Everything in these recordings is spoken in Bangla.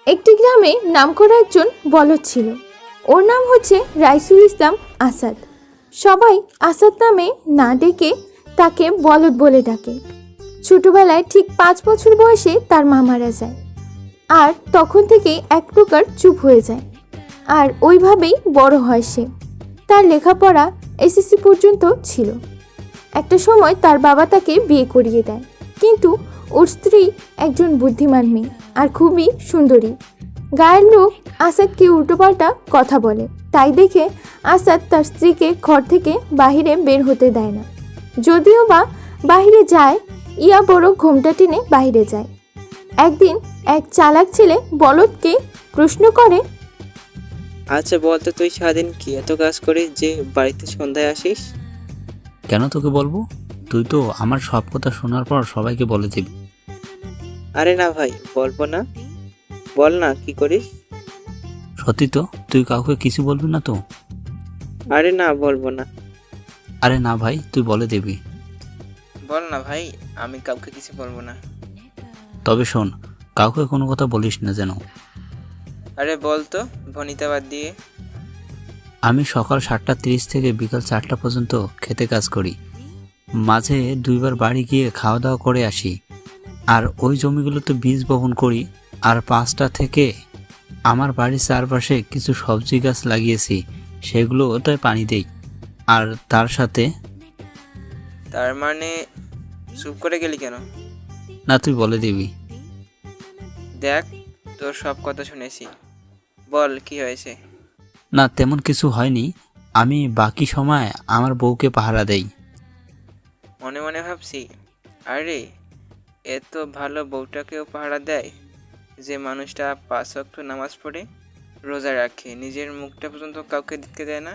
একটি গ্রামে নামকরা একজন বলদ ছিল। ওর নাম হচ্ছে রাইসুল ইসলাম আসাদ। সবাই আসাদ নামে না ডেকে তাকে বলদ বলে ডাকে। ছোটবেলায় ঠিক 5 বছর বয়সে তার মা মারা যায়, আর তখন থেকেই এক প্রকার চুপ হয়ে যায়, আর ওইভাবেই বড় হয় সে। তার লেখাপড়া এসএসসি পর্যন্ত ছিল। একটা সময় তার বাবা তাকে বিয়ে করিয়ে দেয়, কিন্তু ওর স্ত্রী একজন বুদ্ধিমান মেয়ে আর খুবই সুন্দরী। গায়ের লোক আসাদকে উল্টোপাল্টা কথা বলে, তাই দেখে আসাদ তার স্ত্রীকে ঘর থেকে বাহিরে বের হতে দেয় না। যদিও বা বাহিরে যায়, ইয়া বড় ঘোমটা টেনে বাহিরে যায়। একদিন এক চালাক ছেলে বলদকে প্রশ্ন করে, আচ্ছা বলতো, তুই সারাদিন কি এত কাজ করিস যে বাড়িতে সন্ধ্যায় আসিস? কেন তোকে বলবো? তুই তো আমার সব কথা শোনার পর সবাইকে বলে দিবি। আরে না ভাই, বলবো না। বল না, কি করিস? সত্যি তো? তুই কাউকে কিছু বলবি না তো? আরে না, বলবো না। আরে না ভাই, তুই বলে দিবি। বল না ভাই, আমি কাউকে কিছু বলবো না। তবে শোন, কাউকে কোনো কথা বলিস না যেন। আরে বল তো, ভনিতাবাদ দিয়ে। আমি সকাল 7:30 থেকে বিকাল 4টা পর্যন্ত খেতে কাজ করি। মাঝে 2বার বাড়ি গিয়ে খাওয়া দাওয়া করে আসি, আর ওই জমিগুলোতে বীজ বপন করি। আর 5টা থেকে আমার বাড়ির চারপাশে কিছু সবজি গাছ লাগিয়েছি, সেগুলো ওটাই পানি দেই। আর তার সাথে তার মানে চুপ করে গেলি কেন? না, তুই বলে দিবি। দেখ, তোর সব কথা শুনেছি, বল কি হয়েছে? না, তেমন কিছু হয়নি। আমি বাকি সময় আমার বউকে পাহারা দেই। মনে মনে ভাবছি, আরে এত ভালো বউটাকেও পাহারা দেয় যে মানুষটা 5 ওয়াক্ত নামাজ পড়ে, রোজা রাখে, নিজের মুখটা পর্যন্ত কাউকে দেখতে দেয় না।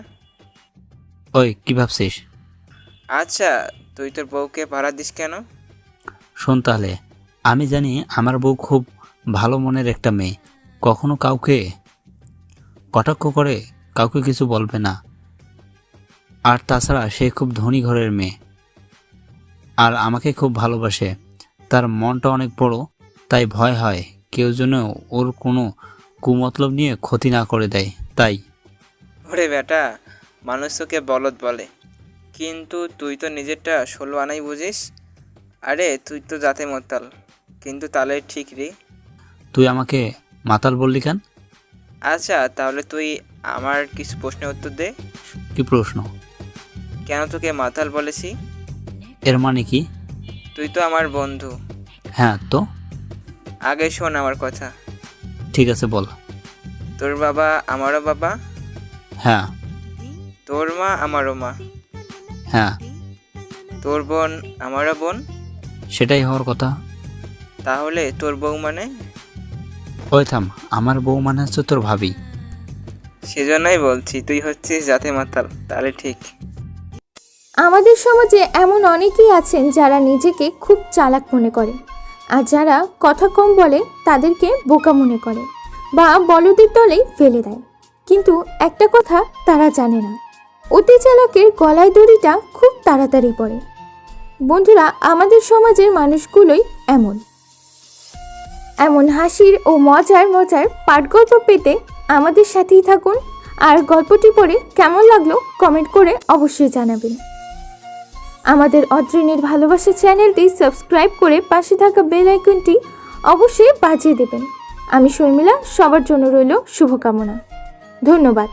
ওই কি ভাবছিস? আচ্ছা, তুই তোর বউকে পাহারা দিস কেন? শোন তাহলে, আমি জানি আমার বউ খুব ভালো মনের একটা মেয়ে, কখনো কাউকে কটাক্ষ করে কাউকে কিছু বলবে না। আর তাছাড়া সে খুব ধনী ঘরের মেয়ে, আর আমাকে খুব ভালোবাসে। তার মনটা অনেক বড়, তাই ভয় হয় কেউ যেন ওর কোনো কুমতলব নিয়ে ক্ষতি না করে দেয়, তাই। ওরে বেটা, মানুষ তোকে বলদ বলে, কিন্তু তুই তো নিজেরটা 16 আনাই বুঝিস। আরে তুই তো জাতে মাতাল, কিন্তু তাহলে ঠিক রে। তুই আমাকে মাতাল বললি কেন? আচ্ছা তাহলে তুই আমার কিছু প্রশ্নের উত্তর দে। কি প্রশ্ন? কেন তোকে মাতাল বলেছি? এর মানে কি? তুই তো আমার বন্ধু। হ্যাঁ তো? আগে শোন আমার কথা। ঠিক আছে, বল। তোর বাবা আমারও বাবা, হ্যাঁ। তোর মা আমারও মা, হ্যাঁ। তোর বোন আমারও বোন। সেটাই হওয়ার কথা। তাহলে তোর বউ মানে? ওই থাম, আমার বউ মানে হচ্ছে তোর ভাবি। সেজন্যই বলছি তুই হচ্ছিস জাতে মাতাল, তাহলে ঠিক। আমাদের সমাজে এমন অনেকেই আছেন যারা নিজেকে খুব চালাক মনে করে, আর যারা কথা কম বলে তাদেরকে বোকা মনে করে বা বলদের তলেই ফেলে দেয়। কিন্তু একটা কথা তারা জানে না, অতি চালাকের গলায় দড়িটা খুব তাড়াতাড়ি পড়ে। বন্ধুরা, আমাদের সমাজের মানুষগুলোই এমন এমন হাসির ও মজার মজার পাঠগল্প পেতে আমাদের সাথেই থাকুন। আর গল্পটি পড়ে কেমন লাগলো কমেন্ট করে অবশ্যই জানাবেন। আমাদের অদ্রিনীর ভালোবাসা চ্যানেলটি সাবস্ক্রাইব করে পাশে থাকা বেল আইকনটি অবশ্যই বাজিয়ে দেবেন। আমি শর্মিলা, সবার জন্য রইল শুভকামনা। ধন্যবাদ।